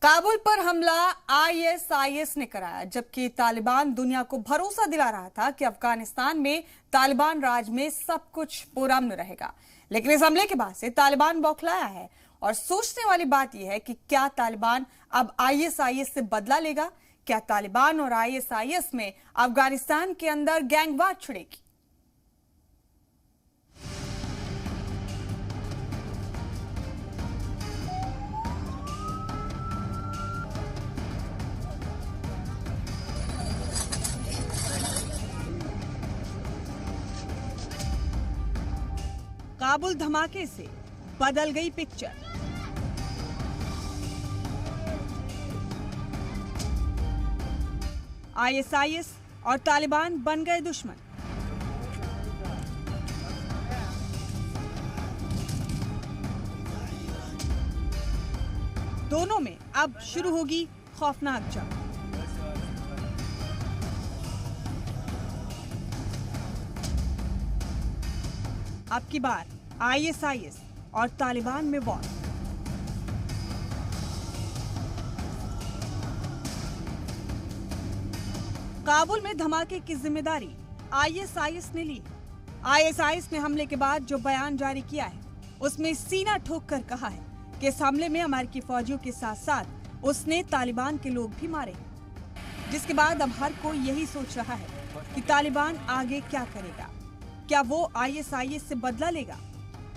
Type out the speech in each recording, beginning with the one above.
काबुल पर हमला आईएसआईएस ने कराया, जबकि तालिबान दुनिया को भरोसा दिला रहा था कि अफगानिस्तान में तालिबान राज में सब कुछ पुरअमन रहेगा। लेकिन इस हमले के बाद से तालिबान बौखलाया है और सोचने वाली बात यह है कि क्या तालिबान अब आईएसआईएस से बदला लेगा? क्या तालिबान और आईएसआईएस में अफगानिस्तान के अंदर गैंगवार छिड़ेगी? काबुल धमाके से बदल गई पिक्चर। आईएसआईएस और तालिबान बन गए दुश्मन। दोनों में अब शुरू होगी खौफनाक जंग। अब की बार आईएसआईएस और तालिबान में वॉर। काबुल में धमाके की जिम्मेदारी आईएसआईएस ने ली। आईएसआईएस ने हमले के बाद जो बयान जारी किया है, उसमें सीना ठोक कर कहा है कि इस हमले में अमेरिकी फौजियों के साथ साथ उसने तालिबान के लोग भी मारे। जिसके बाद अब हर कोई यही सोच रहा है कि तालिबान आगे क्या करेगा। क्या वो आईएसआईएस से बदला लेगा?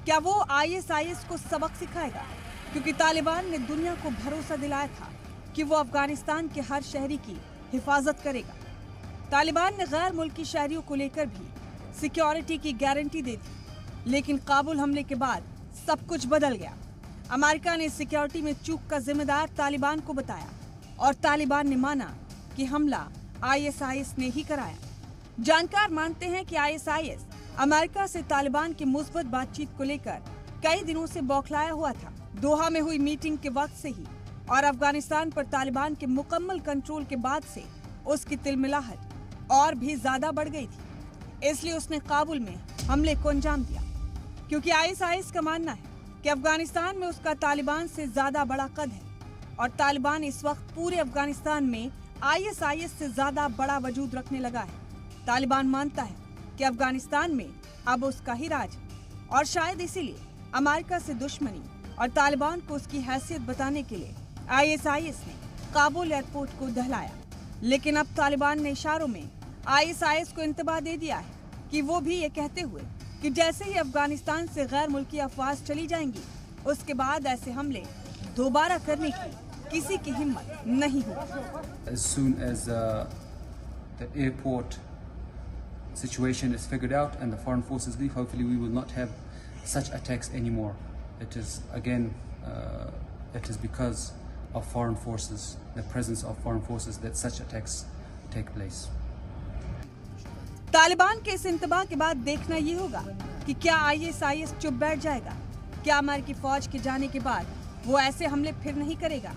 क्या वो आईएसआईएस को सबक सिखाएगा? क्योंकि तालिबान ने दुनिया को भरोसा दिलाया था कि वो अफगानिस्तान के हर शहरी की हिफाजत करेगा। तालिबान ने गैर मुल्की शहरियों को लेकर भी सिक्योरिटी की गारंटी दी थी, लेकिन काबुल हमले के बाद सब कुछ बदल गया। अमेरिका ने सिक्योरिटी में चूक का जिम्मेदार तालिबान को बताया और तालिबान ने माना कि हमला आईएसआईएस ने ही कराया। जानकार मानते हैं कि आईएसआईएस अमेरिका से तालिबान की मुस्बत बातचीत को लेकर कई दिनों से बौखलाया हुआ था। दोहा में हुई मीटिंग के वक्त से ही और अफगानिस्तान पर तालिबान के मुकम्मल कंट्रोल के बाद से उसकी तिलमिलाहट और भी ज्यादा बढ़ गई थी। इसलिए उसने काबुल में हमले को अंजाम दिया, क्योंकि आईएसआईएस का मानना है कि अफगानिस्तान में उसका तालिबान से ज्यादा बड़ा कद है और तालिबान इस वक्त पूरे अफगानिस्तान में आईएसआईएस से ज्यादा बड़ा वजूद रखने लगा है। तालिबान मानता है कि अफगानिस्तान में अब उसका ही राज है और शायद इसीलिए अमेरिका से दुश्मनी और तालिबान को उसकी हैसियत बताने के लिए आईएसआईएस ने काबुल एयरपोर्ट को दहलाया। लेकिन अब तालिबान ने इशारों में आईएसआईएस को इंतबाह दे दिया है कि वो भी ये कहते हुए कि जैसे ही अफगानिस्तान से गैर मुल्की अफवाज चली जाएंगी, उसके बाद ऐसे हमले दोबारा करने की किसी की हिम्मत नहीं होगी। As soon as the airport situation is figured out and the foreign forces leave, hopefully we will not have such attacks anymore. It is again, it is because of foreign forces, the presence of foreign forces, that such attacks take place. Taliban के इस इंतबाह के बाद देखना ये होगा कि क्या ISIS चुप बैठ जाएगा। क्या अमेरिकी फौज के जाने के बाद वो ऐसे हमले फिर नहीं करेगा?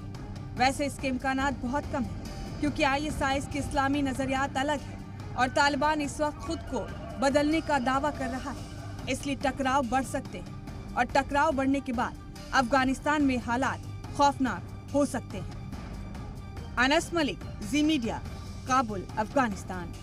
वैसे इसके इम्कानात बहुत कम है, क्योंकि आईएसआईएस के इस्लामी नजरियात अलग है और तालिबान इस वक्त खुद को बदलने का दावा कर रहा है। इसलिए टकराव बढ़ सकते हैं और टकराव बढ़ने के बाद अफगानिस्तान में हालात खौफनाक हो सकते हैं। अनस मलिक, जी मीडिया, काबुल, अफगानिस्तान।